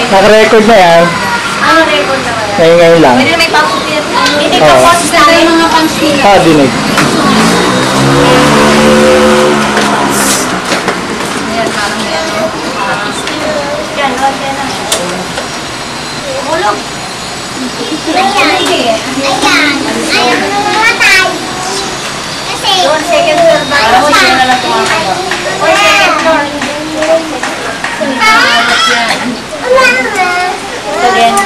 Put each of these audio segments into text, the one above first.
Naka-record na yan. Ano record na kaya? Ngayon lang. Pwede na may papupir. Hindi pa post na yung mga pants nila. Dinig. Ayan, parang yan. Yan, wag yan na. Hulog. Ayan. Ayaw ko mamatay. Kasi, Doon, second floor ba? Ako siya na lang tumakaba. O, second floor. Again.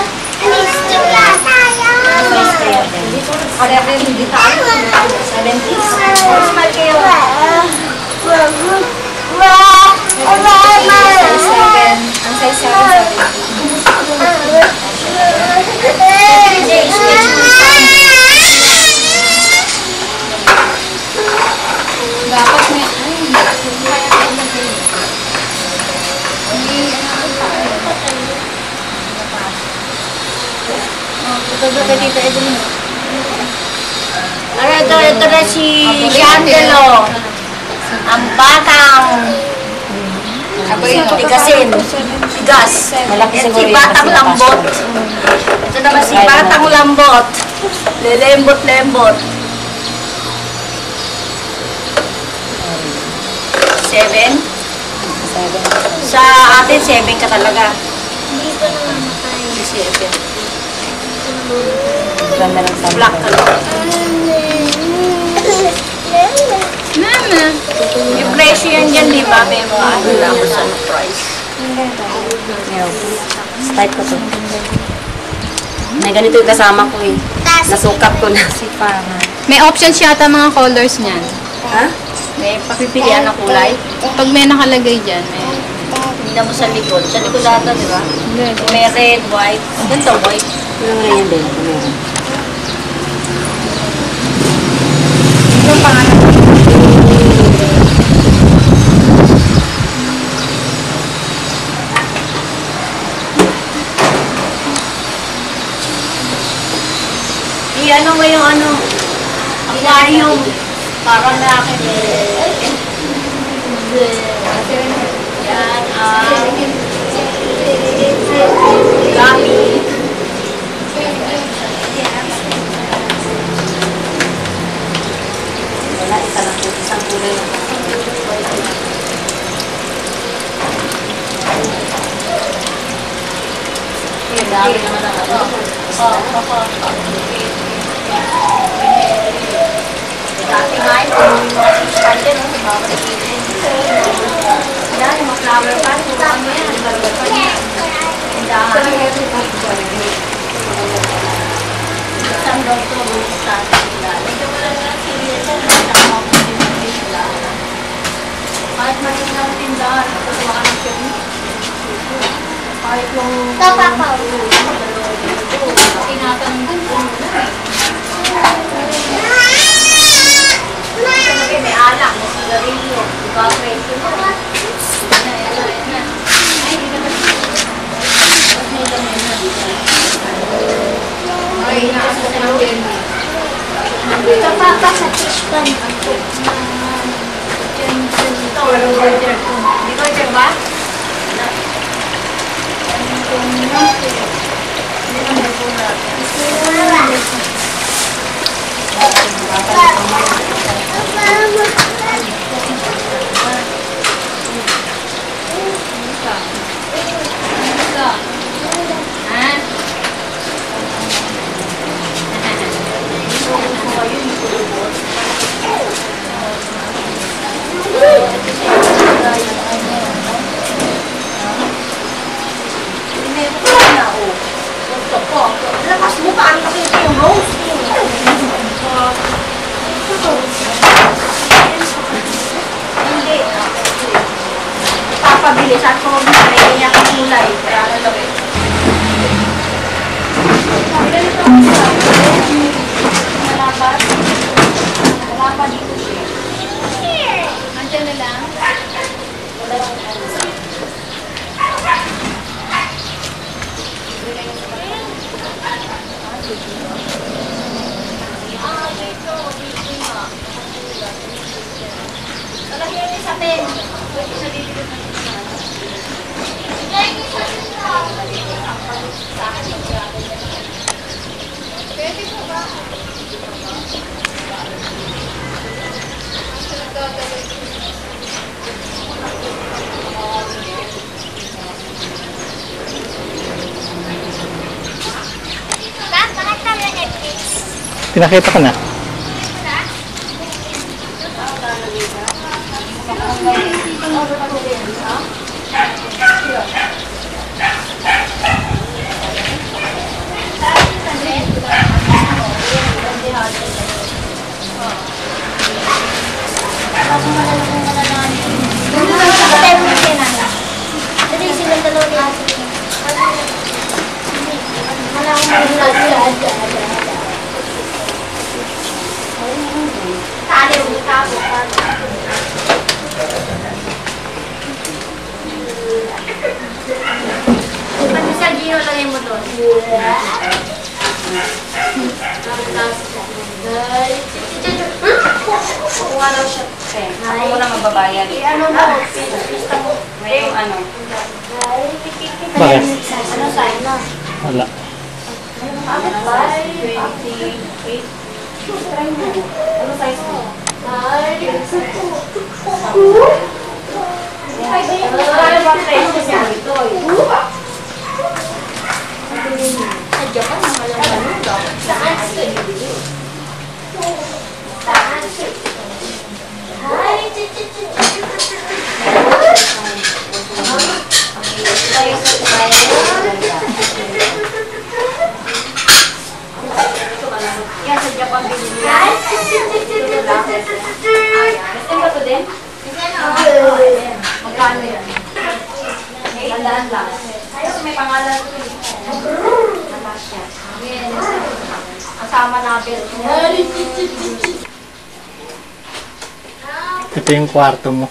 Whatever yung dito. 70s. Smile kayo. 7. Ang size 7. Dapat may... Ito na si Chandelo. Ang batang tigasin. Tigas. Si batang lambot. Ito naman si batang lambot. Lelembot-lembot. 7. Sa atin, 7 ka talaga. hindi ko naman matay. 7. Ganda ng sabi. Black ka lang. Mama. Yung presyo yan dyan, di ba? May mga ano lang sa price. Type ko to. May ganito yung kasama ko eh. Nasukat ko na si Farah. May options yata mga colors niyan. Ha? May papipilian ng kulay. Pag may nakalagay dyan, may... Tingnan mo sa likod. Sa likod ata, di ba? May red, white. Ganito, white. Ano nga yan din? Meron. Ito ang pangalan. I-ano mo yung ano, aquarium. Para na akin. Yan, gabi. Wala, isa lang po. Isang kulay lang. Gabi naman ang ano. Dati nga yun, kung yung mga fish pan din, sa mga kalikitin. Yan, yung mga flower pan, kung ano yan, flower pan yan. Tindahan. Isang daw ito, isang sila. Ito mo lang lang sila, isang mga pusin sila. Kahit maliit lang tindahan, pagkawa ka ng film. Kahit yung... Tapapaw. Tinatanong din kung may alak, may sigarilyo, diba, preso mo? Ay, nasa sa natin. Kapapa sa fish pan. Ito, walang order ko. Di ko order ba? Lakas mo pa, ang laki yung rose. Hindi. Papabili. Saan ko mag-maray niya ang kulay. Kaya ang laki. Ganito ang malapat. Malapat dito siya. Andiyan na lang. Malaki yung sa pen. Pwede sa dito. Pinakita ko na. Pati sa Gino, lagay mo doon. Kung ano siya, ako muna magbabayad. Ano mo? Pista mo. Ngayong ano. Bakit? Ano sign? Wala. Ano size mo? Ano ba size mo siya? Ito eh. Sa Japan, naman daw. Saan? Yan sa Japan binili yan. Gusto mo ito din? Magkano yan? Tandaan lang. Kasi may pangalan ko eh. Natasha. Kasama natin. Ito yung kwarto mo.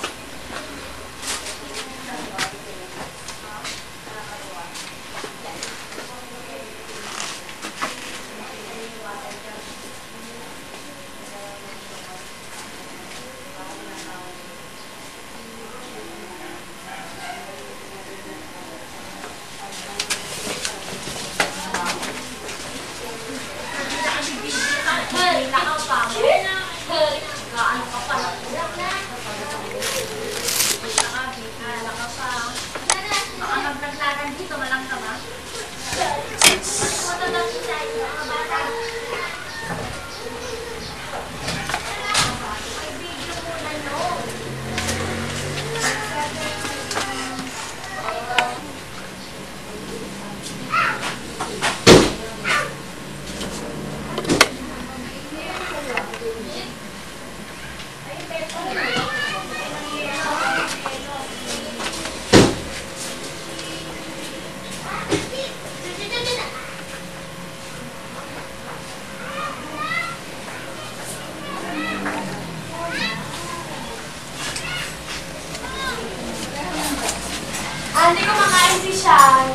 Hindi ko makain si Sean.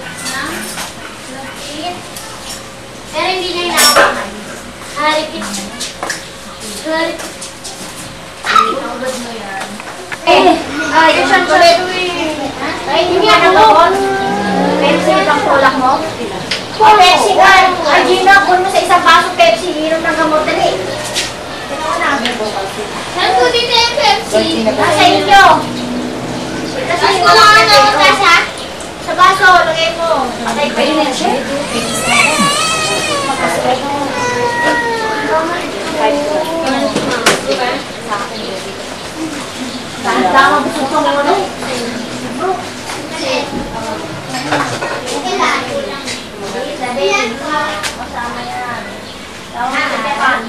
Lapit. Pero hindi niya hinahawakan. Haripit. Haripit. Naubad mo yan. Yung Sean ulit. Ay, hindi niya nakuha. Pepsi, isang tulak mo. Pepsi ka. Ay, Gina, kunin mo sa isang baso Pepsi. Inom ng gamot. Dali. Saan ko dito yung Pepsi? Nasa inyo. Kasi ko lang na sa sa baso, lagay mo. Patay pa yun siya. Tama, gusto ko mo na. Masama yan. Tama sa Japan.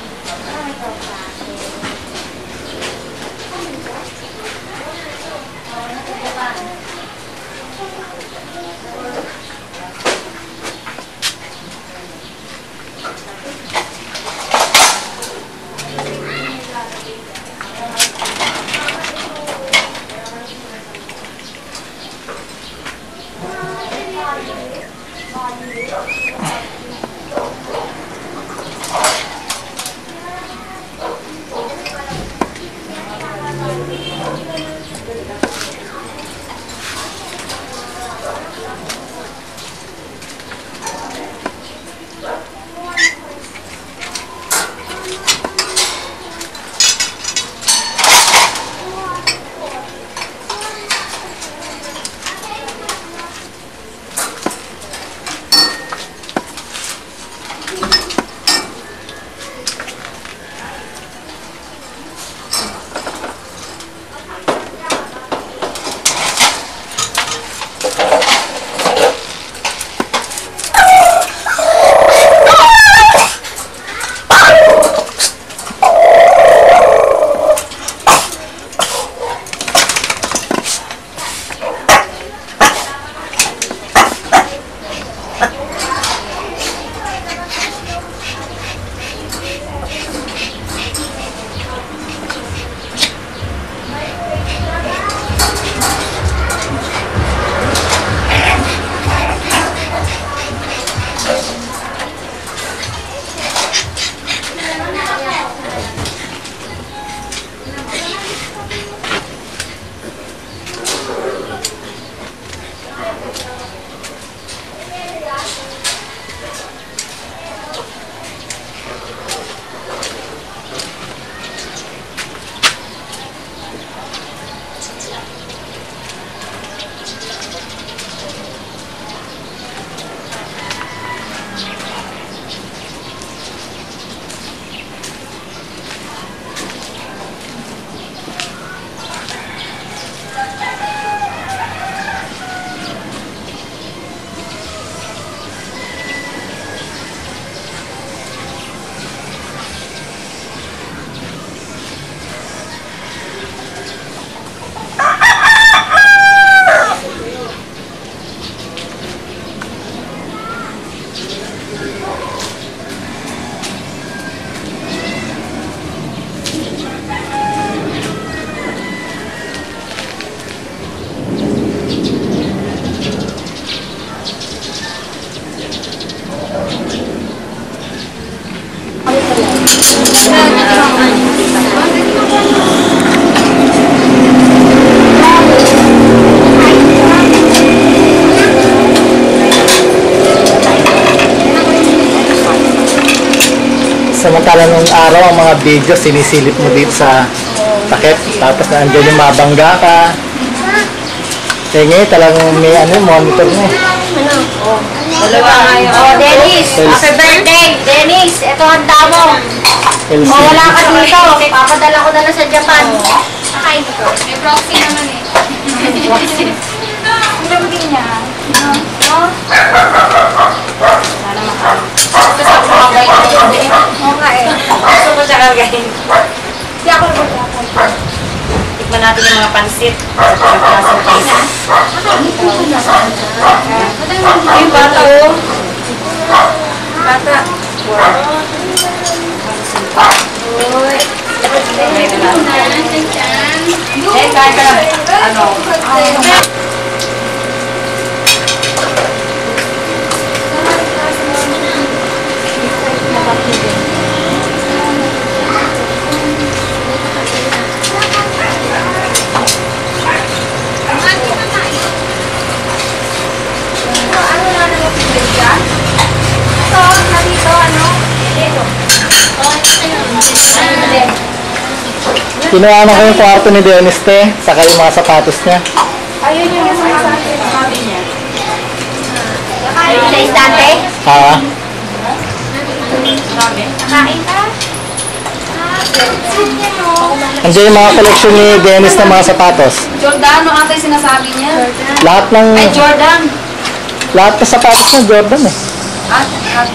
Samantala nung araw, ang mga video, sinisilip mo dito sa takip. Tapos nandiyan yung mabangga ka. Eh ngayon, talagang may monitor mo. Dalawa ngayon. Oh, Dennis! Happy birthday! Dennis, ito handa mo. LCD. Oh, wala ka dito. Papadala ko na lang sa Japan. Nakain ko. May proxy naman eh. Ang gagawin niya. No? Sana makain. Gusto ko makagayin na yun eh. Oo nga eh. Gusto ko siya kagayin. Hindi ako nagpapakot. Tikman natin yung mga pansit. Sa pagkakasang pansit. Yung bata oh. Bata. Uy. Eh, kain ka lang. Ano? Ano na naman po dyan? Ito, narito, ano? Dito. Kinuha ko yung kwarto ni Dennis, te. Saka yung mga sapatos niya. Ayun yung sabi niya. Nakain sa istante? Ha? Nakain ka? Andiyan yung mga collection ni Dennis ng mga sapatos. Jordano ata yung sinasabi niya. Lahat ng... Ay, Jordan. Lahat ng sapatos niya, Jordan eh.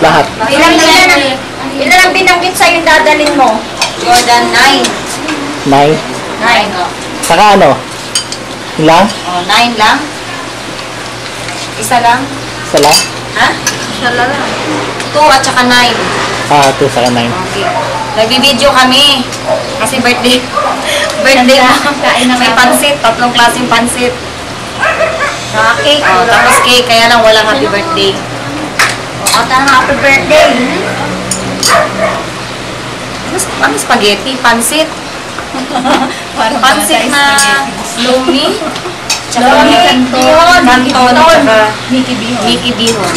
Lahat. Ilan ang binanggit sa'yo yung dadalhin mo? Jordan 9. 9. 9, oh. Saka ano? Yun lang? Oh, 9 lang. Isa lang. Isa lang? Ha? Isa lang. 2 at saka 9. Ah, 2 saka 9. Okay. Nagbi-video kami. Kasi birthday. Birthday na. May pansit. 3 klaseng pansit. Cake. Oh, tapos cake. Kaya lang walang happy birthday. At ang happy birthday. Ano spaghetti? Pansit. Pansit na lomi. Tsaka Bihon. canton. Tsaka Mickey Bihon. Mickey Bihon.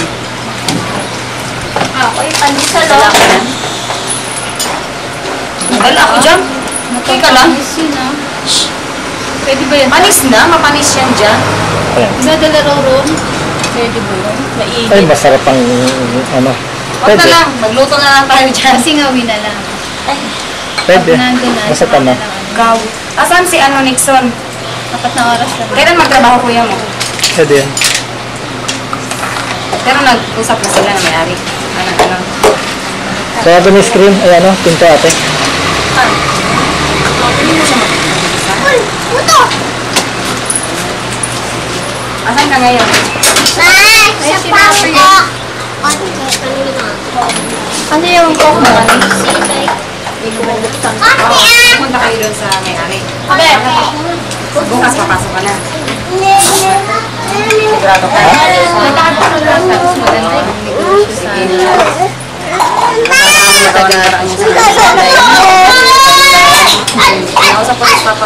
Ako yung pandesal. Wala ka lang. Wala ako dyan. Okay ka lang. Panis yun ah. Pwede ba yan? Panis na. Mapanis yan dyan. Ayan. Isadala raw ron. Pwede ba yun? Ay, Mainit. masarap ang ano. Huwag na Pwede. lang. Magluto na lang tayo dyan. Kasi ngawin na lang. Pwede. Nandun na. Basta tama. Gaw. Asan si ano Nixon? 4 na oras na. Kailan magtrabaho kuya mo? Pwede yan. Pero nag-usap na sila na may-ari. Ano. Kaya doon yung screen. Ay ano, pinto ate. Hindi mo siya mag-isa. Puto! Asan ka ngayon? Ay, sa pangko! Ano yung coke mo? Pumunta kayo doon sa may-ari. Okay. Bukas papasok ka na. Sigurado ka. Tapos maganda yung negosyo sa Taga-araan niya sa Nausap ko sa papa.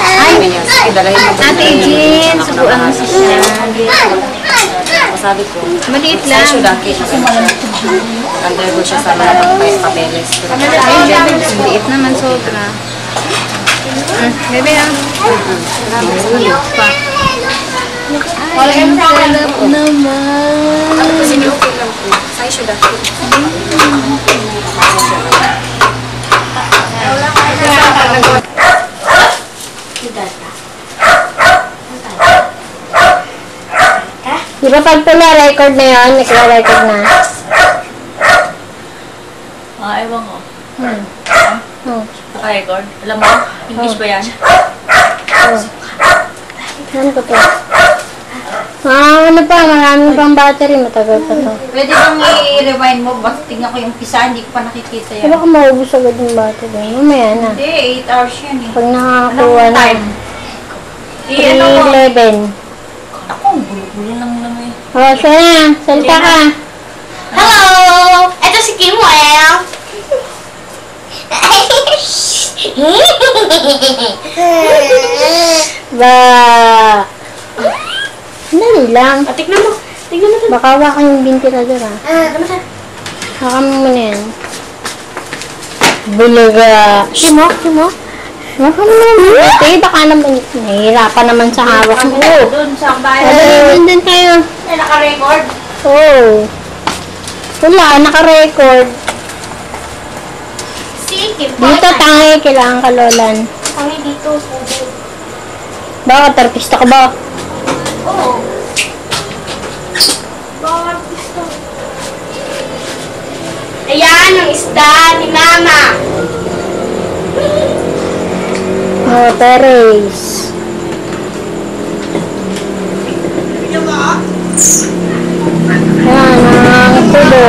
Ay, sige, dalahin mo. Ate Jin! sabi ko, Maliit siya lang. daki kasi undergo siya sa mga papeles. Ayun, maliit naman sobra. Bebe, ah. Maliit pa. Ay, ang sarap naman. Sabi ko, sige, okay lang po. Sa'yo siya daki. Di ba pag record na yun, nagre-record na? Ewan ko. Record. Alam mo, English ba yan? Ano ko to? Ano pa, maraming pang battery, matagal pa to. Pwede bang i-rewind mo? Basta tingnan ko yung pisa, hindi ko pa nakikita yan. Baka maubos agad yung battery. Mamaya na. Hindi, 8 hours yan eh. Pag nakakuha na. time? Ano mo? 3:11. Ako, gulo-gulo lang naman eh. Oh, siya na. Salita ka. Hello! Ito si Kimuel. Ba. Dali lang. Tignan mo. Tignan mo. Baka hawakan yung ventilador ah. Ano siya? Hawakan mo muna yan. Bulaga. Simo? Hawakan mo naman. Ate, baka naman. Nahihirapan naman sa hawak mo. Doon sa Ay, bayan. doon tayo. Ay, naka-record. Oh. Wala, naka-record. Sige, Dito tayo, kailangan kalolan. Kami dito. Bakit, artista ka ba? Oo. Bawat gusto. Ayan ang isda ni Mama. Oh, Teres. Ayan, ang tulo.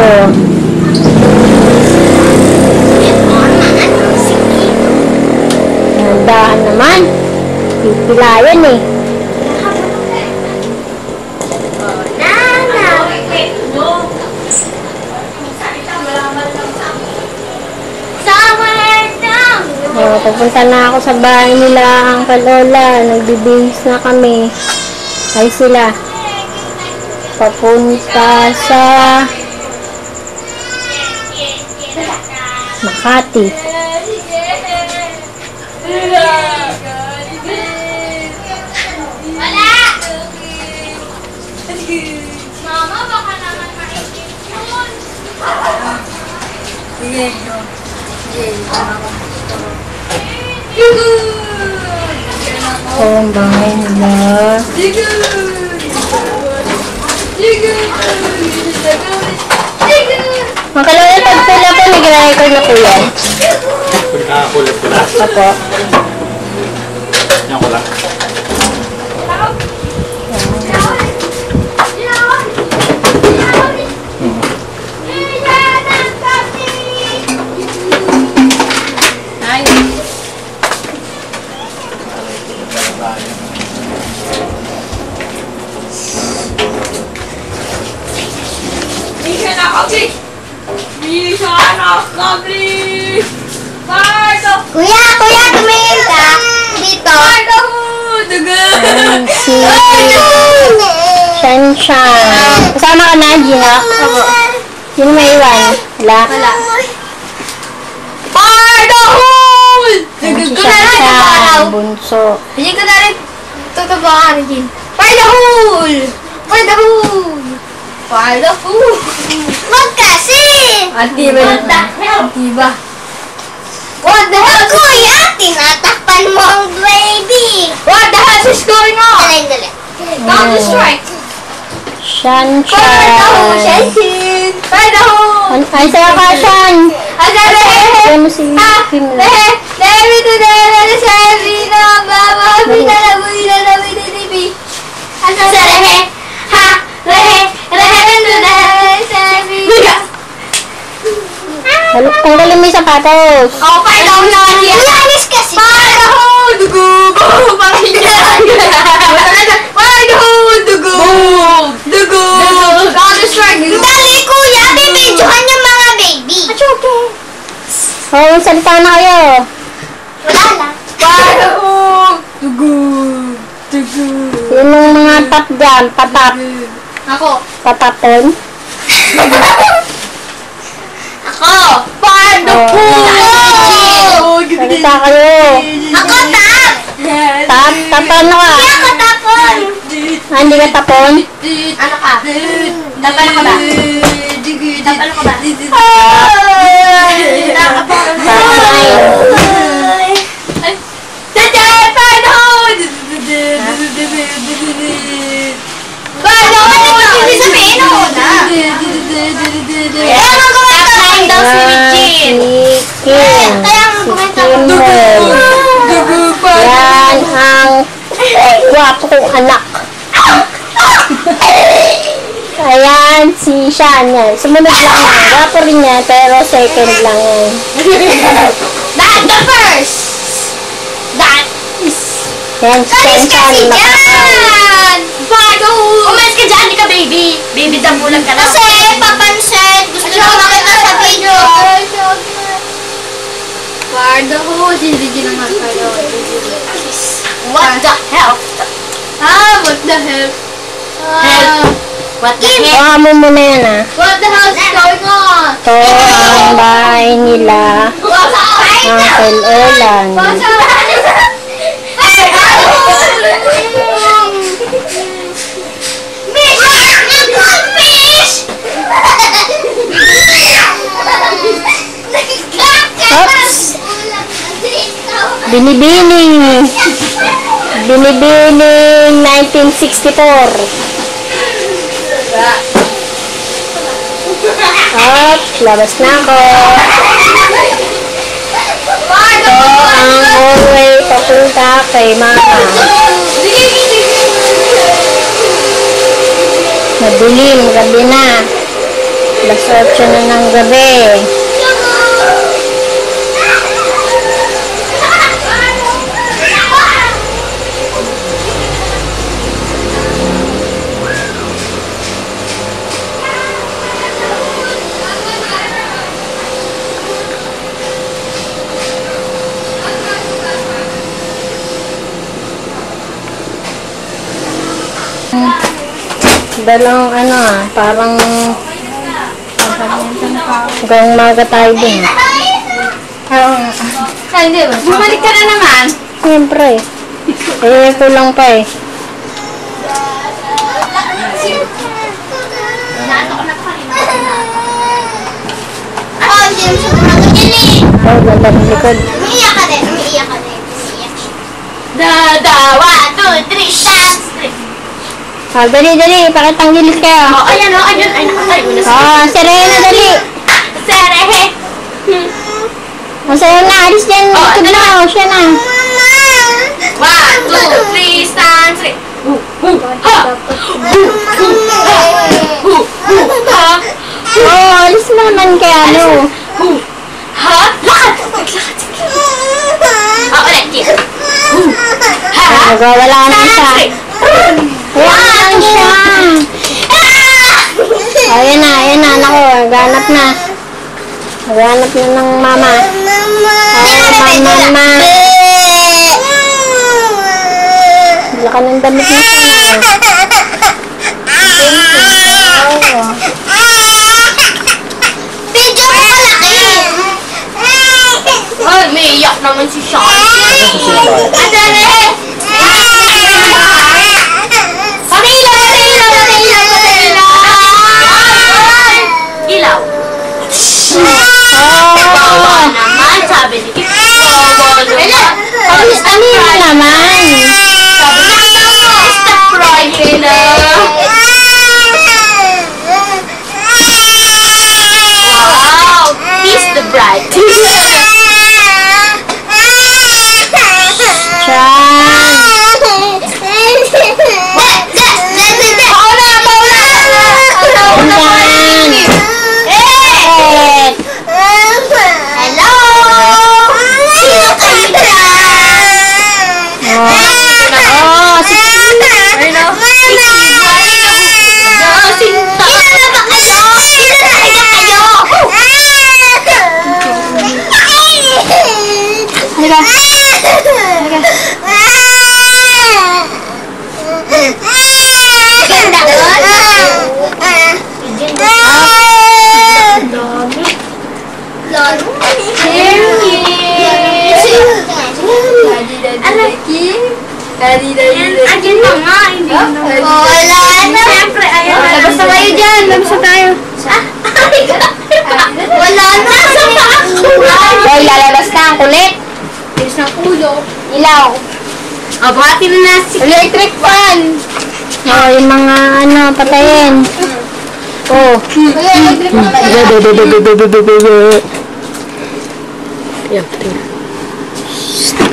Nandahan naman. Pipilayan eh. Nana. Somewhere down. Oh, pupunta na ako sa bahay nila, ang kalola. Nagbibihis na kami. Ay sila. Papunta sa Makati. Wala. Mama, baka naman maingit yun. Oh, ang bahay nila. Mga kalola, pag pula po, nag-record na po yan. Pagkakakulat-kulat. Apo. Yan ko lang. Ay, Kuya, tumingin ka. Dito. Ayan, si Shanshan. Kasama ka na, Gina? Opo. Sino may iwan? Wala. Fire the hole! Ayan, si Shanshan, bunso. Hindi ko na rin tutubukan, Jin. Fire the hole! Fire the hole! Fire the hole! Wag kasi! Ati ba What the hell? Diba? What the hell? Kuya, tinatakpan mo ang baby! What the hell is going on? Dali. Counter strike! Fire the hole, Shanshan. Shin! Fire the hole! Ay, sa'yo ka, Shan. Kaya mo si Kim lang. Demi to the sabi na mama, pinalaboy na namin ni Bibi. Asa rehe, ha, rehe to the sabi na. Tanggalin mo yung sapatos. Oh, fire the hole na niya. Uyanis kasi. Fire the hole, dugo, panghinaan. Fire the hole, dugo. Dugo. Counter strike. Dali kuya, bibidyohan yung mga baby. Oh, salita na kayo. Wala lang. Fire the hole! Sino mga tap dyan? Patap. Ako. Patapon. Ako. Paano Oh. po? Salita kayo. Ako tap. Tapan na ka. Hindi ako tapon. Hindi ka tapon? Ano ka? Tapan ako ba? Tapan ako ba? Paano? Hindi sabihin ako na. Kaya nga gumagawin daw si Regine. Kaya nga gumagawin. Yan ang gwapo kong anak. Ayan, si Sean yan. Sumunod lang yan. Gwapo rin yan, pero second lang yan. That's the first. That is. Yan, si Alis Sean. kasi dyan! Bago! Umalis ka dyan, di ka baby. Baby, dambulan ka lang. Kasi, papansin. Gusto nyo makita sa video. Pardo ko, hindi naman kayo. What the hell? What the hell? Hell. What the hell? Baka mo muna yan ah. What the hell is going on? Ito ang bahay nila. Uncle Erlan. Oops! Binibining! Binibining 1964. Oops! Labas na ako. Ito ang hallway papunta kay mama. Madilim, gabi na. Alas 8 na ng gabi. Dalawang ano ah, parang hanggang maga tayo din. Hindi ba? Bumalik ka na naman. Siyempre. Eh, kulang pa eh. Oh, hindi mo siya gumagawin. Oh, ganda ng likod. Umiiyak ka din. Umiiyak ka din. One, two, three, dance! Ah, dali, pakitang gilid kayo. Oh, ayan, oh, ayan. Ay, nakatayo na siya. Ah, Serena, dali. Serehe! Oh, Serena, alis dyan. Oh, Likod ano na, oh, siya na. One, two, three, stand, three. Ha! Ha! Oh, alis mo naman kay ano. Ha? Lakad! Maglakad. Oh, ulit. Here. Ha? Nagwawala na siya. Ayan na siya. Oh, ayan na, naku, naghanap na. Naghanap na ng mama. Oh, mama. Laka ng damit na siya. Video ko malaki! Ay, may iyak naman si Sean. Adere! Ilaw! Bawa naman, sabi ni Kim. Bawa naman. Ano yun naman? Sabi niya, Mr. Friday na. Wow! He's the bride. Siya. Ayan na nga, hindi na. Wala na. Siyempre, ayan na. Labas na kayo dyan. Labas na tayo. Wala na. Sa ako. Hoy, lalabas na. Ang kulit. Tiis ng ulo. Ilaw. O, buhati na na si... Electric fan. Oh, yung mga ano, patayin. Oh. Electric fan.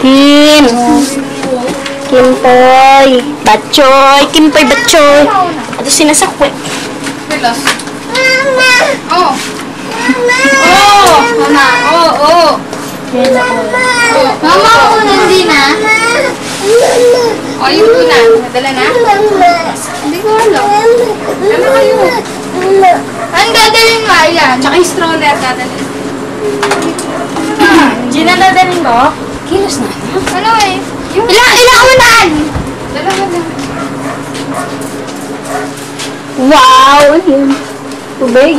Kim. Kimpoy. Batchoy. Kimpoy, batchoy. Ito sinasakwit. Mama. Oh. Oh. Mama. Oh, oh. Mama, unan din ah. O, yung una. Nadala na? Hindi ko alam. Ano kayo? Ang dadalhin mo, ayan. Tsaka yung stroller dadalhin. Gina, dadalhin mo? Kilos na. Ano eh? Yung Ilang unan? dalawa lang. Wow! Ano yun? Tubig?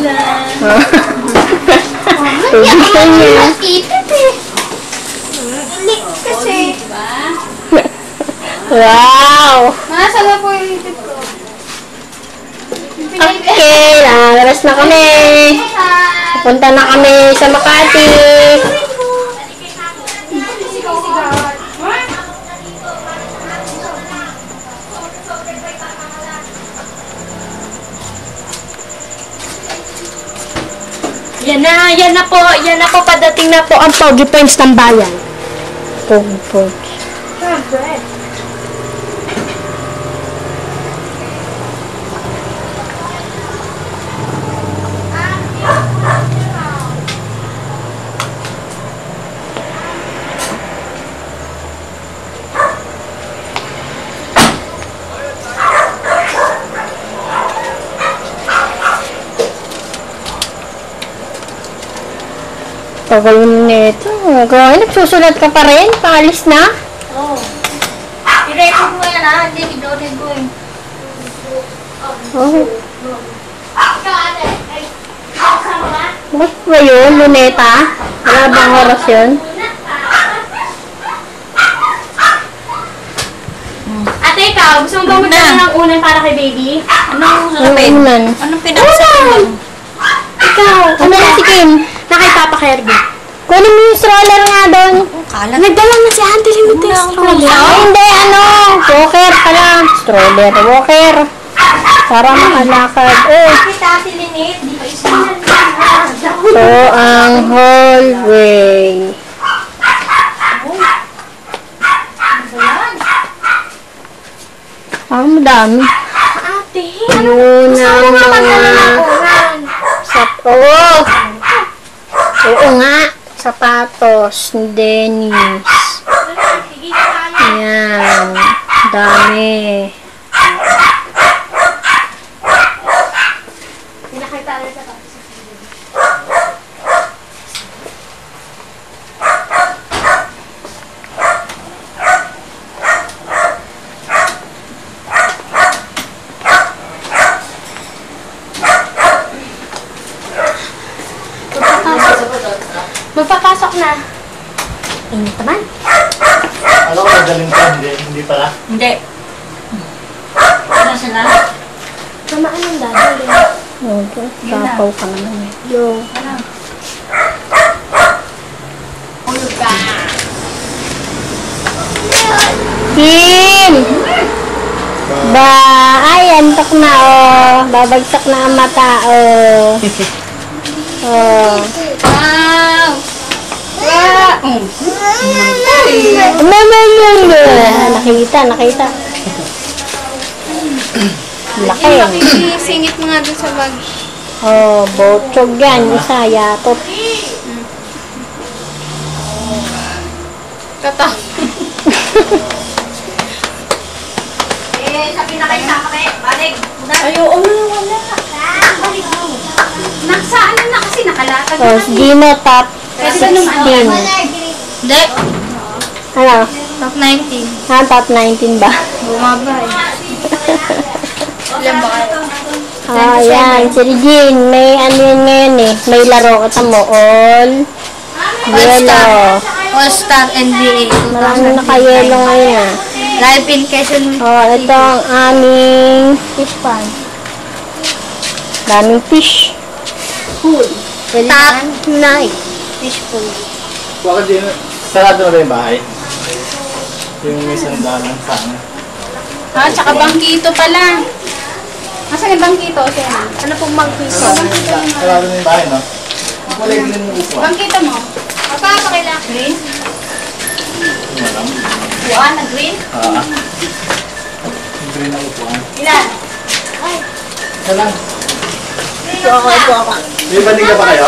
Tubig sa niya. Ipit eh. Hindi kasi. Wow! Nasaan na po yung tip ko? Okay, lalabas na kami. Punta na kami sa Makati. Yan na po, padating na po ang Pogi Points ng bayan. Pogi Points. Tagal mo nito. Gawin, nagsusulat ka pa rin? Paalis na? Oo. I-record mo yan ah. Hindi, i-download ko eh. Oh. Ikaw ate. Ay, kasama ka? Bakit ba yun, Luneta? Wala bang oras yun? Ate, ikaw, gusto mo ba magdala ng unan para kay baby? Anong Ano unan? Anong pinakasabi mo? Ikaw, ano na si Kim? Na kay Papa Kirby. Kunin mo yung stroller nga doon. Kalat. Nagdala na si Auntie Limit yung stroller. Ay, hindi, ano? Walker pala. Stroller, walker. Para makalakad. Oh. Kita si Linit. Di pa isa. So, ang hallway. Ang madami. Ate. Yun ang mga... Oo. Oo nga. Sapatos ni Dennis. Ayan. Dami. Magpapasok na. Init naman. Alam ko magaling ka, hindi pala. Hindi. Ano sila? Mamaan ang dadali. Okay. Sapaw ka naman. Yo. Ulog ka. Kim! Ba, ay, antok na, oh. Babagsak na ang mata, oh. Oh. Wow! Wow! Nakita. Laki. Singit mo nga dun sa bag. Oh, botsog yan. Isa, yatot. Kata. Eh, sabi na kayo sa kami. Balik. Ayaw, wala. Balik mo. Nasa ano na kasi nakalatag Oh, Gino, top 16. Hindi. Ano? Top 19. Top 19 ba? Bumaba eh. Ilan ba kayo? Ah, yan. Si Regine, may ano yun ngayon eh. May laro. Kata mo, all yellow. All-Star NBA. Marami na ka-yellow ngayon ah. Live in Quezon. Oh, ito ang aming fish pan. Daming fish. Pool. Top night. Fish pool. Bakit din, sarado na ba yung bahay? Yung may sandalan sana. Ah, tsaka bangkito pala. Nasaan yung bangkito, Sena? Ano pong bangkito? Sarado na yung bahay, no? Kulay green yung upuan. Bangkito mo. Papa, pakilak. Green? Walang. Buwan na green. Green ang upuan. Ilan? Isa lang. Ito ako. May banding ka ba kayo?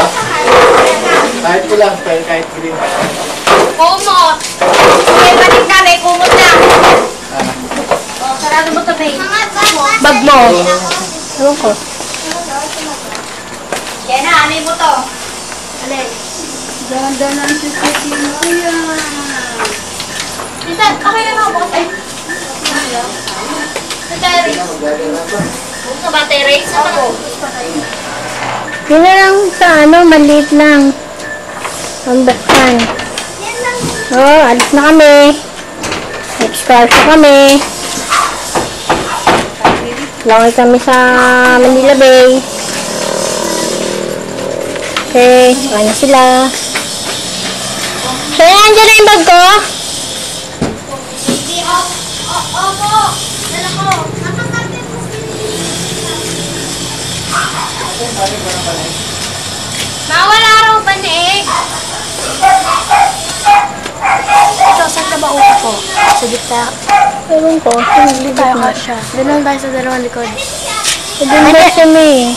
Kahit ko lang, kahit green pa. Kumot. May baling ka, may kumot na. Ah. Oh, sarado mo to, babe. Bag mo. Ewan ko. Yan na, anay mo to. Alin? Ganda ng sisikin ko yan. Tita, okay na ako. Ay. Battery. Huwag ka battery. Saan ako? Yun na lang sa maliit lang. Ang baksan. Oh, alis na kami. Excursion kami. Langoy kami sa Manila Bay. Okay, kaya na sila. So, andyan na yung bag ko. Hindi, opo. Dala ko. Bawal araw ba na eh? Ito, saan ka ba upo ko? Sa gitna. Ewan ko, hindi tayo kasha. Doon lang tayo sa dalawang likod. Doon ba siya may?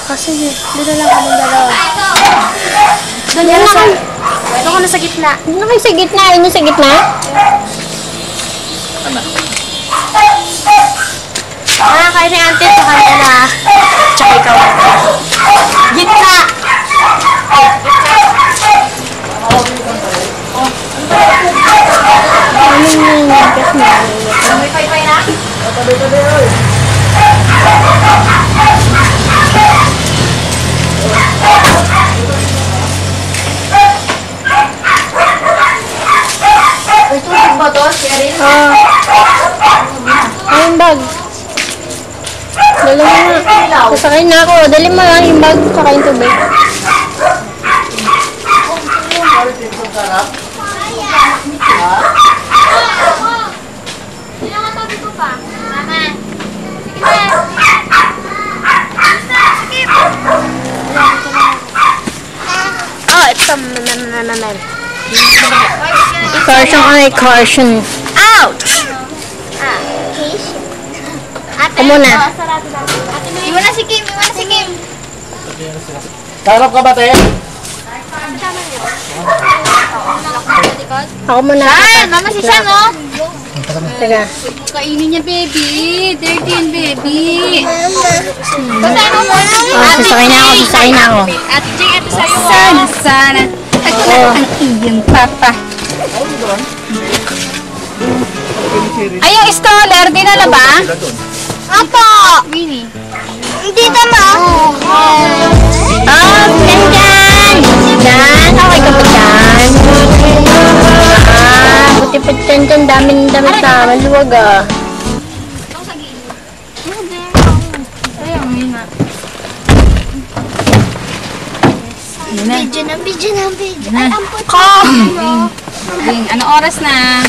Kasi doon lang kami dalawa. Doon ka na sa gitna. Doon na kayo sa gitna. Ayun yung sa gitna? Ano? Kain ni auntie sa kanya na. Tsaka ikaw. Gitna! May pay na? May tubig ba to, Cheryl? Ayun bag. Dali mo na. Sasakay na ako. Dali mo lang yung bag. Saka yung tubig. Oh, it's a caution kami, caution. Ouch! Ako muna. Iwan na si Kim, Sarap ka ba, te? Ako muna. Mama si Sam, oh. Teka. Kainin niya, baby. Dirty yan, baby. Kasama mo na. Sasakay na ako. Ate Jing, ito sa'yo. Sana. Ito na ang iyong papa. Ay, yung stroller, dinala ba? Apo! Winnie. Dito mo. Nandyan! Yan, okay ka ba dyan? Buti pa dyan, dami sa maluwag ah. Video na. Ay, ampot ko! Jing, ano oras na?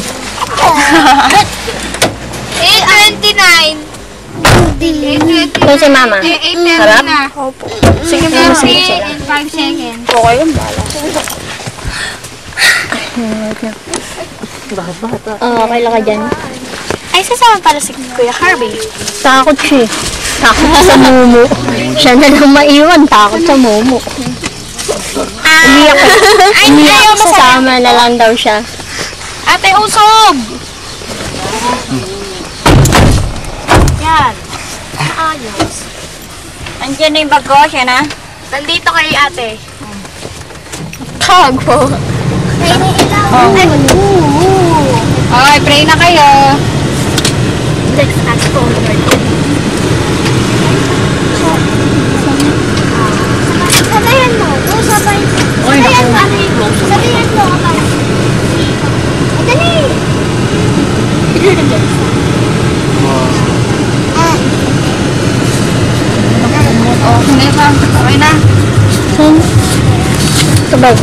8:29. Ito si mama. 8:30 Harap? na. Sige po, sige sila. 5 seconds. Okay yun, bala. Okay lang ka dyan. Ay, sasama pala si Kuya Harvey. Takot siya eh. Takot sa mumu. Siya na lang maiwan. Takot sa mumu. Umiyak sasama na lang daw siya. Ate, usog! Yan. Ayos. Andiyan na yung bag ko, siya na. Nandito kay ate. Tago. Okay, pray na kayo. Let's ask forward. Sabayan mo. Sabay. Sabayan mo. Sabayan mo. Dali. Okay na. Sabag.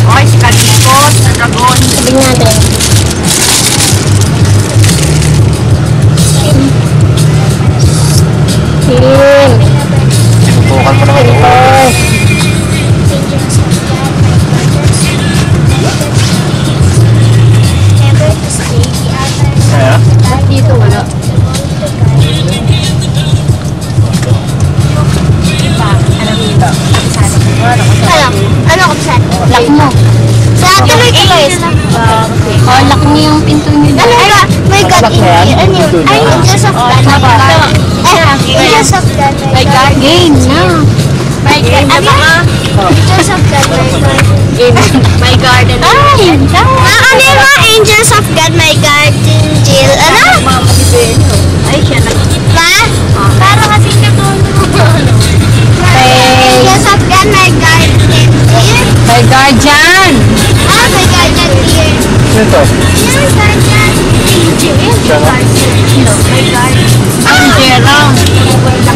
Okay, si Kalikot, sa dragon. Sabing natin. Team. Tutukan mo naman ito. Kaya? Dito wala. Ano ko sa? Lock mo. Sa tuloy-tuloy. Oh, lock niyo yung pinto niyo. Ano? My God. Lock na yan? Ano yun? Ay, Angels of God. Angels of God. My God. Game na. My God. Ano? Angels of God. My garden. Ay! Ano yung mga Angels of God, my guardian angel? Ano? Ay, siya na. Ma? Para kasi siya doon. Angels of God, my guardian angel. My guardian. Ah, my guardian angel. Ano ito? My guardian angel. Siya na? Angela.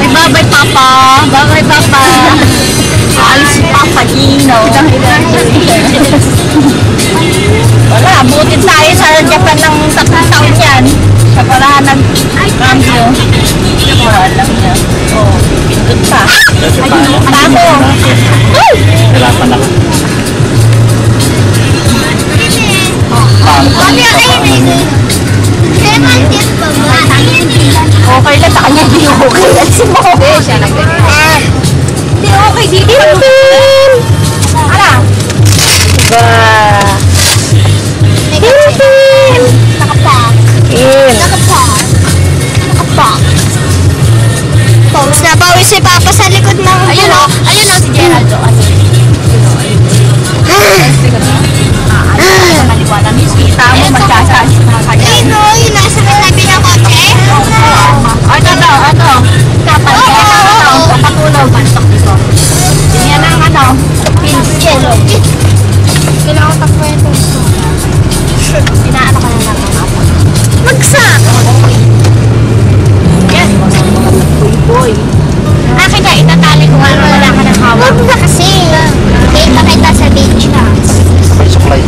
May babay, Papa. Babay, Papa. Alis si Papa Gino. Wala, butin tayo sa Japan ng 3 taon yan. Sa parahan ng cambio. Wala lang niya. Oh, pindot pa. Bago. Hirapan ako. Mami, ay, lemon din ba ba? Okay lang sa kanya, di okay lang si Mo. Hindi, siya lang ganyan. Hindi, okay, dito. Ala. Ba? Tim! Nakapak. Tim. Nakapak. Nakapak. Pawis na pawis si Papa sa likod ng Ayun o, si Geraldo. Maliwanag yung kita mo, magsasas na kanya. Ay, no, yun nasa tabi ng kotse. Ito. Kapag papatulog, pansok dito. Yan ang pins. Yellow. Kailangan tapuin ito. Pinaano ka na lang mga apo. Magsak. Yan. Boy. Akin na, itatali ko nga wala ka ng hawak. Huwag na kasi. Kita kita sa beach. Sabay suklay.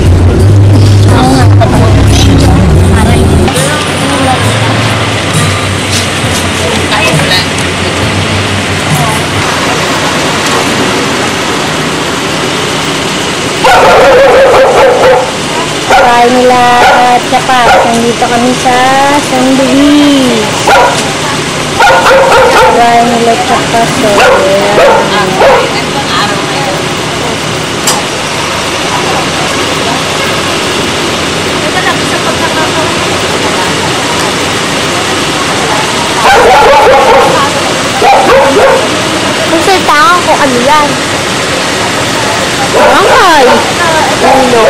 Bahay nila Chapat. Nandito kami sa San Luis. Bahay nila Chapat. Magsalita ako kung ano yan. Barangay. Ano?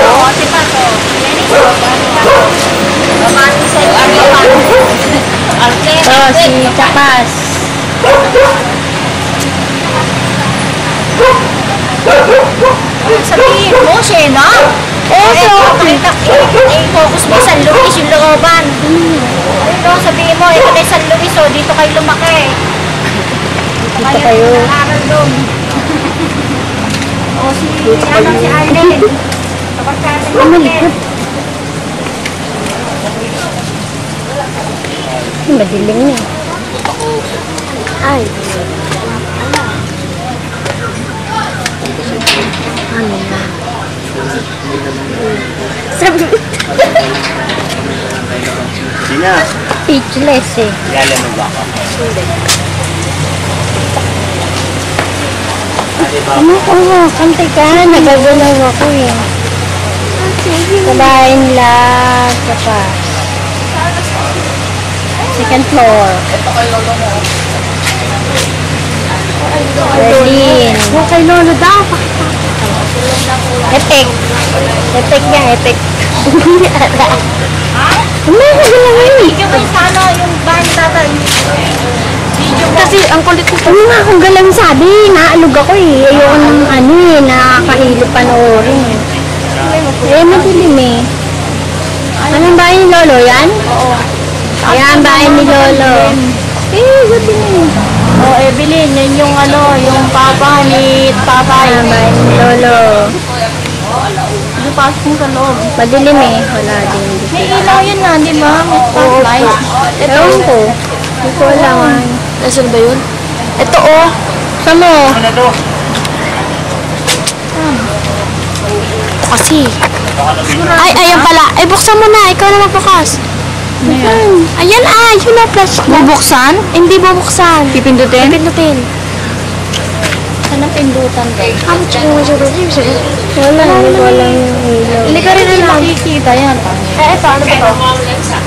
Oh, si Chapas. Sabihin mo, Shena. I-focus mo sa Luis, yung looban. Ayun, sabihin mo, ito kay San Luis, dito kayo lumaki. Dito kayo. Nag-aaral doon. Si Arlen. Kapag sa atin lumaki. Madilim niya. Ay. Ano na? Sabi. Sina? Speechless eh. Yala mo ba ako? Ano ko? Kantay ka. Nagagalaw ako eh. Kabahin nila Chapas. Second floor. Berlin. Huwag kay Lolo daw. Epic. Epic niya, epic. Ano ko gulangin? Video mo sana yung bahay ni tatay. Kasi ang kulit ko. Ano nga akong galang sabi? Naalog ako eh. Ayoko ng ano eh. Nakakahilo panoorin eh. Eh, madilim eh. Anong bahay ni Lolo yan? Oo. Ayan, bahay ni Lolo. good din. Oh, Evelyn, yan yung ano, yung papa ni Papa. Lolo. Ano pasok mo sa loob? Madilim eh. Wala din. May ilaw yun na, di ba? May spotlight. Ewan ko. Hindi ko alam. Nasaan ba yun? Ito oh. Saan mo? Ano to? Kasi. Ay, ayan pala. Ay, buksan mo na. Ikaw na magbukas. Ayan yun na flash. Bubuksan? Hindi bubuksan. Pipindutin? Pipindutin. Saan ang pindutan ko? Wala, walang ilaw. Hindi ka rin nakikita yan. Ito, ano ba to?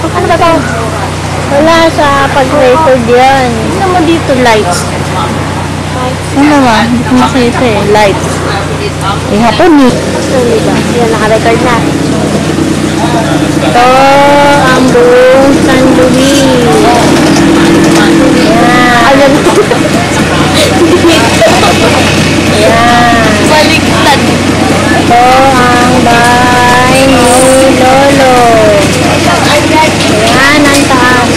Ano ba to? Wala sa pag-record yan. Ano mo dito, lights? Ano naman? Hindi ko makita eh. Lights. Eh, hapon eh. Yan, naka-record na. Ito ang buong San Luis. Yan. Ayan. Yan. Baliktad. Ito ang bahay ni Lolo. Ayan, ang taas.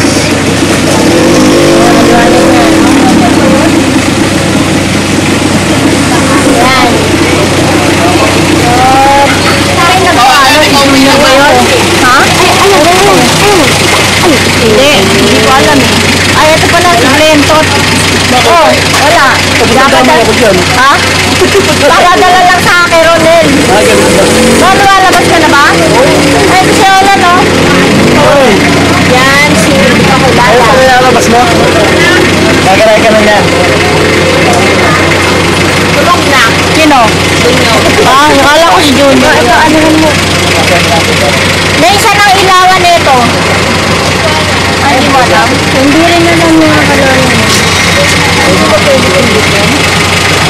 Ayan, ayan. Ha? Hindi ko alam eh. Ay, ito pala, si Glentot. Oo, wala. Pagkakama ko dyan. Ha? Pakadala lang sa akin, Ronel. No, lumalabas ka na ba? Ay, ito siya wala, no? Yan, si Ano Pakulala. pa nilalabas mo? Nagaray ka na yan. Tulog na. Sino? Nakala ko si Junior. Ito, ano mo? May isa ng ilawan nito. Ay, hindi mo alam? Hindi rin alam mga kalolo.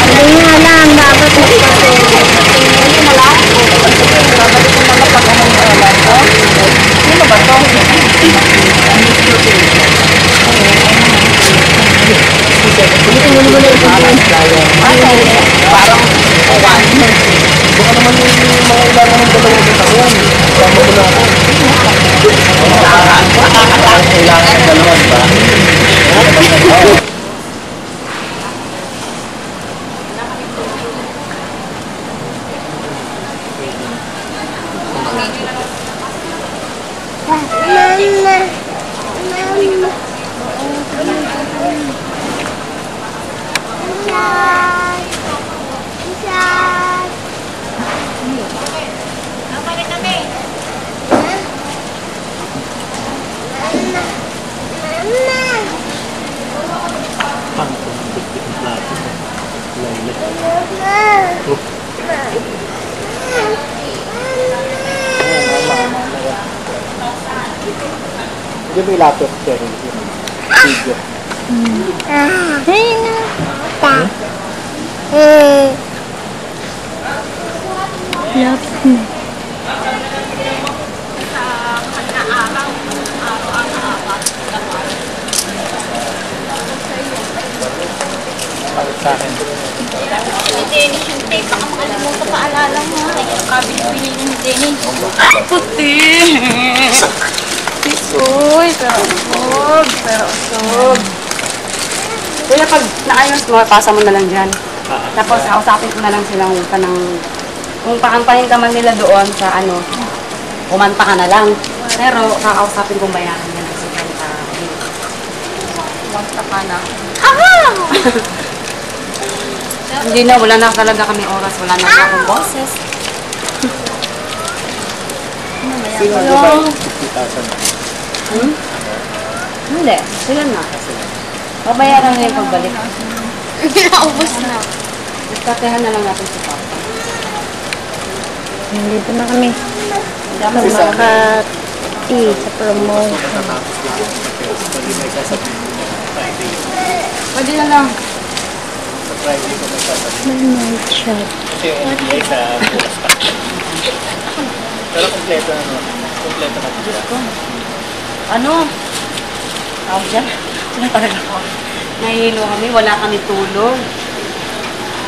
Hindi nga lang, dapat Sino ba to? Parang Baka naman yung mga ilangan ng dalawang taon. Tama mo na ako. Kailangan ng dalawan ba? Hindi mo ilapit siya rin. Video. Palit sa akin. Dennis yung tape. Baka makalimutan paalala mo. Kabili-bili ni Dennis. Puti. Uy, pero usog. Kuya, pag naayos mo, pasa mo na lang dyan. Tapos, kausapin ko na lang silang kung pakantahin ka man nila doon sa kumanta ka na lang. Pero, kakausapin kong bayaran nila ng 50. Basta ka na. Hindi na, wala na talaga kami oras. Wala na akong boses. Sino ang iba? 50,000. Hindi, sila na. Babayaran na yung pagbalik. Naubos na. Diskatehan na lang natin si Papa. Dito na kami. Hindi ako Isa. Sa promote. Pwede may sasabihin mo na Friday. Pwede na lang. Sa Friday ko may sasabihin. May night shot. Kasi yung NBI sa bukas pa. Pero kompleto na no? Kompleto na po. Ano? Tawag dyan? Sila talaga ako. Nahihilo kami, wala kami tulog.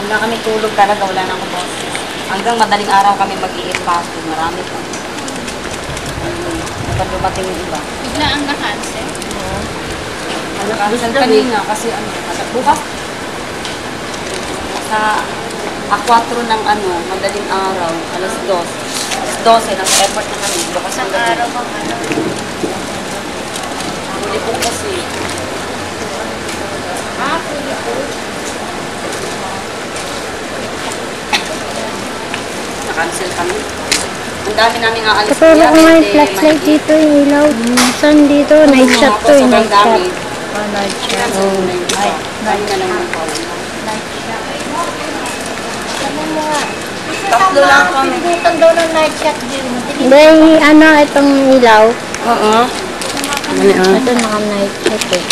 Wala kami tulog talaga, wala na akong boses. Hanggang madaling araw kami mag-i-eat fasting. Marami pa. Kapag dumating yung iba. Bigla ang na-cancel. Ano Nag-cancel kanina kasi ano, bukas sa A4 ng ano, madaling araw, alas 2. Alas 12, nag-effort na kami. Bukas ang araw bang ano? Huli po kasi. Huli po. Na-cancel kami. Ang dami namin aalis. Pero kung may flashlight dito yung ilaw. Saan dito? Night shot to yung night shot. Night shot. Night na lang yung power. Tatlo lang kami. Pinutan daw ng night shot din. Hindi, ano, itong ilaw. Oo. Ito naka-night shot eh.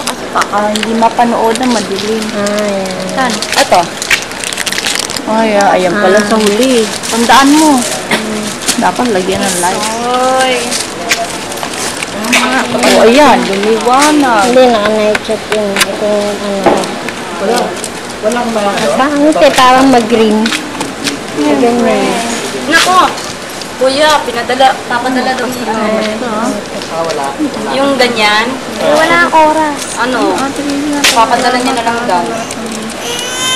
Kasi baka hindi mapanood na madilim. Ayan. Saan? Ito. Ay, ayan pala sa huli. Tandaan mo. Dapat lagyan ng light. Oy. Oh, ayan. Lumiwanag. Hindi, naka-night shot yun. Itong ano. Walang mga ano? Parang mag-green. Ganyan. Nako. Kuya, papadala daw niya. Wala. Yung ganyan, Wala ang oras. ano, papadala niya na lang daw.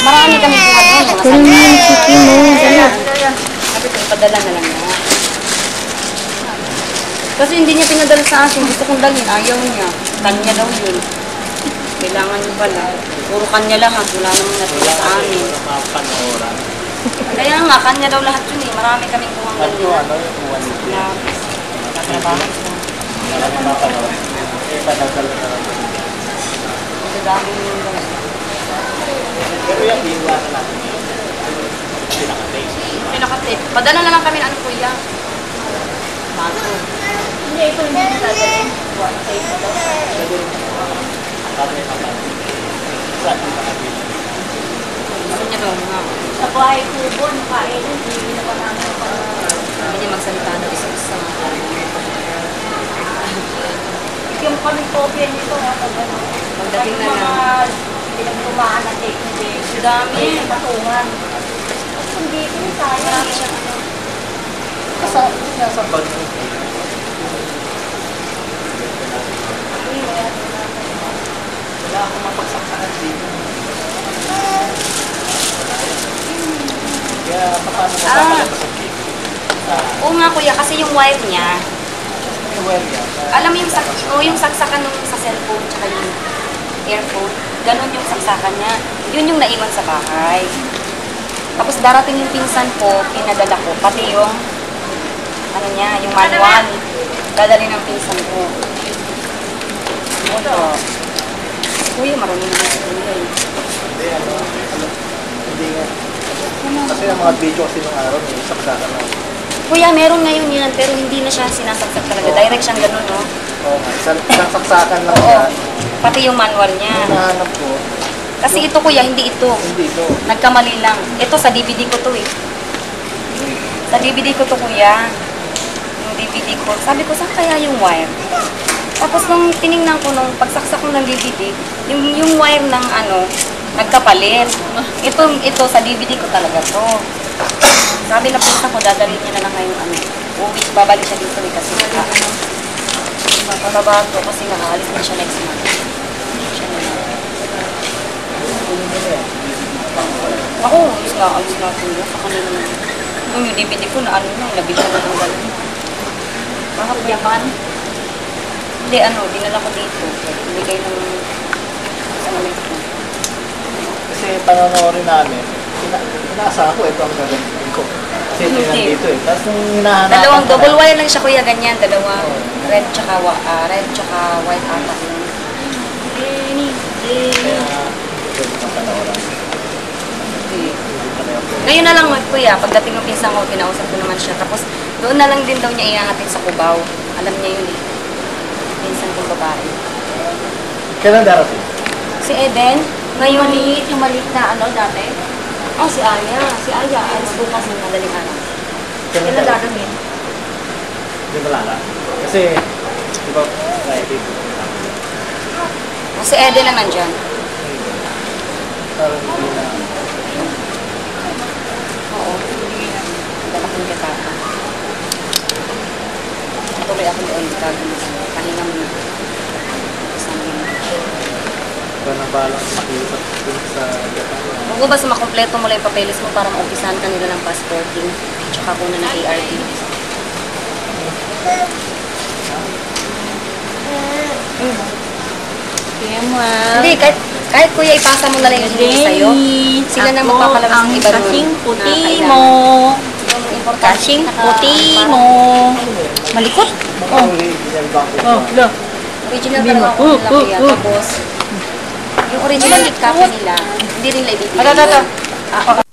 Marami kami buhat doon. Mga Pero yung cookie mo, ganyan. Sabi ko, ipadala na lang niya. Kasi hindi niya pinadala sa akin. Gusto kong dalhin. Ayaw niya. Kanya daw yun. Kailangan niya pala. Puro kanya lahat. Wala namang natira sa amin. Kaya nga, kanya daw lahat yun eh. Marami kaming buhang ganyan. Na, katrabaho siya. Ang daming yung ganyan. Pero yung iiwasan natin. Pinaka-tape. Padala na lang kami ng ano kuya. Mato. Hindi, ito hindi na dadalhin. Gusto niya daw nga. Sa bahay kubo, nakain. Hindi na pa namin Sabi niya magsalita daw isa-isa. yung kami kopya nito. Pagdating na lang. Pinagtumaan na take ni Dave. Ang dami. Patungan. Hindi ko tayo. Marami siya ano. Sa bag. Wala akong mapagsaksakan dito. Kaya paano mo papalabas Oo nga kuya, kasi yung wire niya, alam mo yung saksakan nung sa cellphone tsaka yung earphone, ganun yung saksakan niya. Yun yung naiwan sa bahay. Tapos darating yung pinsan ko, pinadala ko, pati yung ano niya, yung manual. Dadali ng pinsan ko. Ito. Kuya, marunong naman sa kuya eh. Hindi, hindi nga. Kasi ang mga video kasi nung araw, may saksakan na. Kuya, meron ngayon yan, pero hindi na siya sinasaksak talaga. Direct siyang ganun, no? Oo nga, isang saksakan lang Oo. yan. Pati yung manual niya. Hinahanap ko, Kasi ito kuya, hindi ito. hindi ito. Nagkamali lang. Ito sa DVD ko to eh. Sa DVD ko to kuya. Yung DVD ko. Sabi ko, saan kaya yung wire? Tapos nung tiningnan ko, nung pagsaksak ko ng DVD, yung wire ng ano, nagkapalit. Ito sa DVD ko talaga to. Sabi na pinsa ko, dadalhin niya na lang ngayon ano. Babalik siya dito eh kasi mababa to kasi nakaalis na siya next month. Siya na lang. Ako, alis na ako yun. Sa kanila na. Yung DVD ko na ano na, nabili ko ng gano'n. Bakit Japan? Hindi, dinala ko dito. Binigay ng sa malit ko. Kasi panonorin namin, inaasahan ko ito ang gagamitin ko. Kasi ito yung nandito eh. Tapos nung hinahanap Dalawang double wire lang siya kuya, ganyan. Dalawang red tsaka white ata. Ngayon na lang kuya, pagdating ng pinsan ko, kinausap ko naman siya. Tapos doon na lang din daw niya iangatin sa Cubao. Alam niya yun eh. Pinsan kong babae. Kailan darating? Si Eden, ngayon Yung maliit na ano dati. oh si Aya. Si Aya, alis bukas ng madaling araw. Kailan Kailan darating? gagawin? Hindi malala. Kasi, di ba, Friday. O si Eden na nandyan. Parang hindi na. Oo. Dala ko yung katata. Tuloy ako doon. Pahinga mo na. Tapos balak makipat dun sa Japan. Huwag mo basta makompleto mo lang yung papeles mo para maumpisahan ka nila ng passporting. Tsaka kuna ng ART. Kaya mo Hindi, kahit kuya ipasa mo na lang yung hindi sa'yo. Sila na magpapalabas ng iba kasing nun. puti Na mo. kailangan. Kasing puti mo. Malikot. Oh. Oh, lo. Original talaga ako nila kuya. Tapos, yung original copy nila, hindi rin nila ibibigay. Ito.